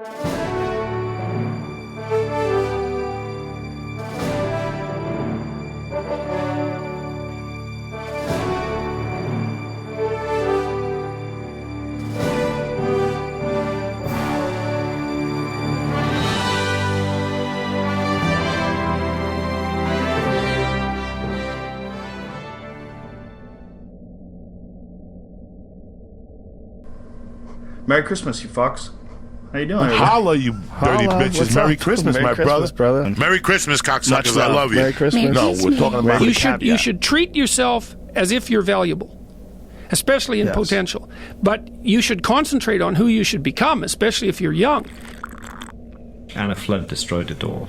Merry Christmas, you fucks. How you doing? Holla, you dirty bitches. What's Merry up? Christmas, Merry my Christmas, brother. Merry Christmas, cocksuckers. I love you. Merry Christmas. No, we're talking about You should treat yourself as if you're valuable, especially in potential. But you should concentrate on who you should become, especially if you're young. And a flood destroyed the door.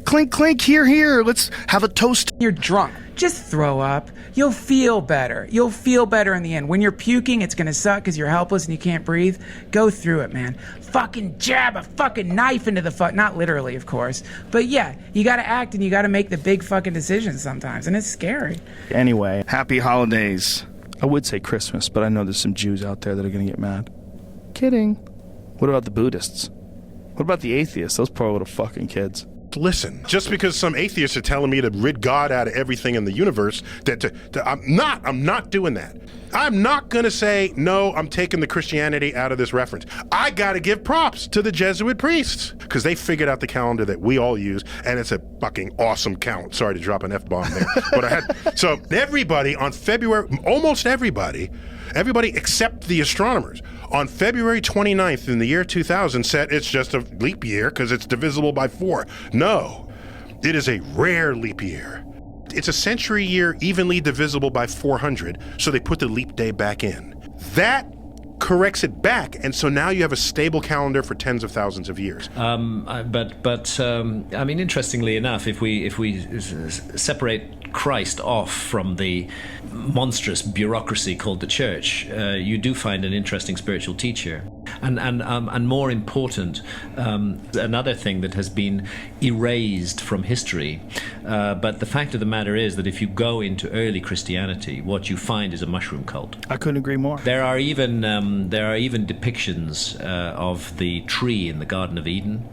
Clink, clink, here. Let's have a toast. You're drunk. Just throw up. You'll feel better. You'll feel better in the end. When you're puking, it's gonna suck because you're helpless and you can't breathe. Go through it, man. Fucking jab a fucking knife into the not literally, of course. But yeah, you gotta act and you gotta make the big fucking decisions sometimes, and it's scary. Anyway, happy holidays. I would say Christmas, but I know there's some Jews out there that are gonna get mad. Kidding. What about the Buddhists? What about the atheists? Those poor little fucking kids. Listen, just because some atheists are telling me to rid God out of everything in the universe, I'm not doing that. I'm not gonna say, no, I'm taking the Christianity out of this reference. I gotta give props to the Jesuit priests, because they figured out the calendar that we all use, and it's a fucking awesome count. Sorry to drop an F-bomb there. But so everybody on February, almost everybody except the astronomers, on February 29th in the year 2000 said it's just a leap year because it's divisible by 4. No, it is a rare leap year. It's a century year evenly divisible by 400, so they put the leap day back in. That corrects it back, and so now you have a stable calendar for tens of thousands of years. I mean, interestingly enough, if we separate Christ off from the monstrous bureaucracy called the church, you do find an interesting spiritual teacher. And more important, another thing that has been erased from history, but the fact of the matter is that if you go into early Christianity, what you find is a mushroom cult. I couldn't agree more. There are even depictions of the tree in the Garden of Eden,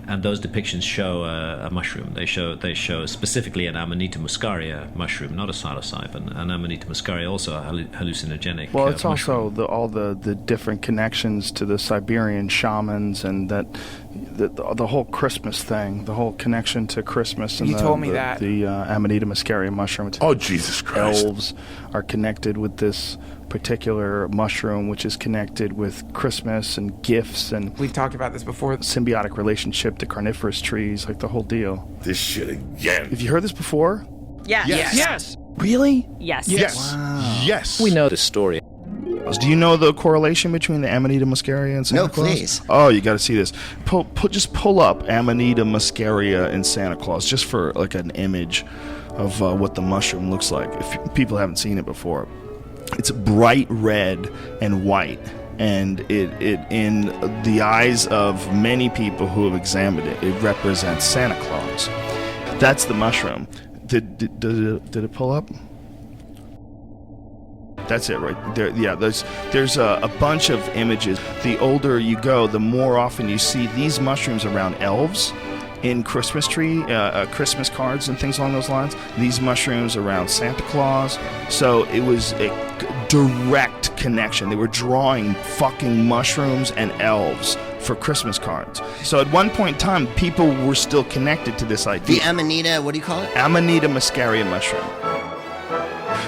and those depictions show a mushroom. They show specifically an Amanita muscaria mushroom, not a psilocybin. An Amanita muscaria, also a hallucinogenic. Well, it's mushroom. also all the different connections to the Siberian shamans, and that the whole Christmas thing, the whole connection to Christmas. And You told me that. The Amanita muscaria mushroom. Oh, Jesus Christ. Elves are connected with this particular mushroom, which is connected with Christmas and gifts, and We've talked about this before. symbiotic relationship to carnivorous trees, like the whole deal. This shit again. Have you heard this before? Yes. Yes. Really? Yes. Yes. Wow. Yes. We know the story. Do you know the correlation between the Amanita muscaria and Santa Claus? please. Oh, you got to see this. Just pull up Amanita muscaria and Santa Claus, just for like an image of what the mushroom looks like. If people haven't seen it before, it's bright red and white, and it in the eyes of many people who have examined it, it represents Santa Claus. That's the mushroom. Did it pull up? That's it right there. Yeah, there's a bunch of images. The older you go, the more often you see these mushrooms around elves in Christmas Christmas cards and things along those lines. These mushrooms around Santa Claus. So it was a direct connection. They were drawing fucking mushrooms and elves for Christmas cards. So at one point in time, people were still connected to this idea. The Amanita, what do you call it? Amanita muscaria mushroom.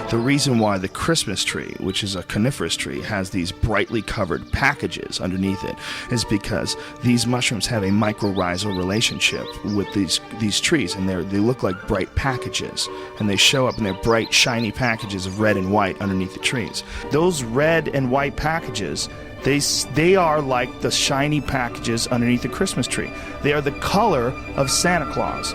The reason why the Christmas tree, which is a coniferous tree, has these brightly covered packages underneath it is because these mushrooms have a mycorrhizal relationship with these trees, and they look like bright packages, and they show up in their bright, shiny packages of red and white underneath the trees. Those red and white packages, they are like the shiny packages underneath the Christmas tree. They are the color of Santa Claus.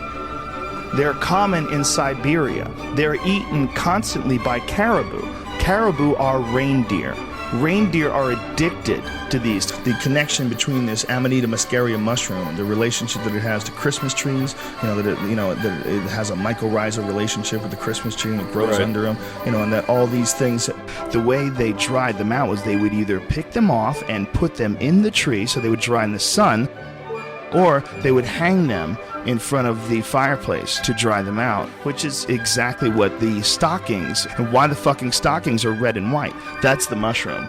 They're common in Siberia. They're eaten constantly by caribou. Caribou are reindeer. Reindeer are addicted to these. The connection between this Amanita muscaria mushroom, the relationship that it has to Christmas trees, that it has a mycorrhizal relationship with the Christmas tree and it grows under them, and that all these things, the way they dried them out was they would either pick them off and put them in the tree so they would dry in the sun, Or they would hang them in front of the fireplace to dry them out, which is exactly what the stockings, and why the fucking stockings are red and white. That's the mushroom.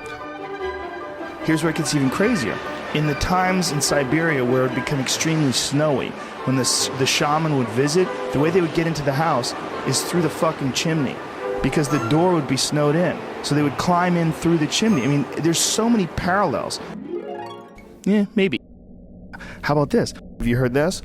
Here's where it gets even crazier. In the times in Siberia where it would become extremely snowy, when the shaman would visit, the way they would get into the house is through the fucking chimney, because the door would be snowed in. So they would climb in through the chimney. I mean, there's so many parallels. Yeah, maybe. How about this? Have you heard this?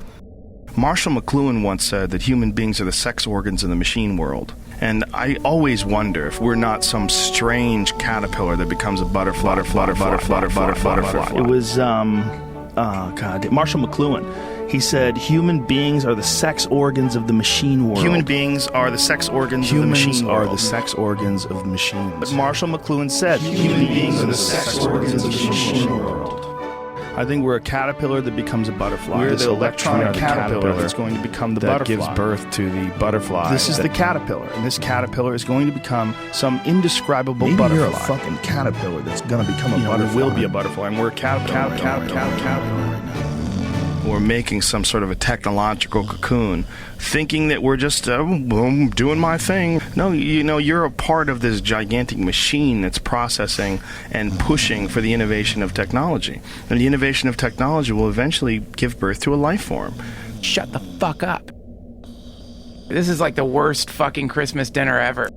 Marshall McLuhan once said that human beings are the sex organs in the machine world. And I always wonder if we're not some strange caterpillar that becomes a butterfly. It was, Marshall McLuhan. He said, human beings are the sex organs of the machine world. Human beings are the sex organs of the machine world. Humans are the sex organs of machines. But Marshall McLuhan said, human beings are the sex organs of the machine world. I think we're a caterpillar that becomes a butterfly. We're the electronic caterpillar that's going to become the butterfly. That gives birth to the butterfly. This is the caterpillar, and this caterpillar is going to become some indescribable butterfly. Maybe you're a fucking caterpillar that's going to become a butterfly. We will be a butterfly, and we're a caterpillar right now. We're making some sort of a technological cocoon, thinking that we're just doing my thing. No, you're a part of this gigantic machine that's processing and pushing for the innovation of technology. And the innovation of technology will eventually give birth to a life form. Shut the fuck up. This is like the worst fucking Christmas dinner ever.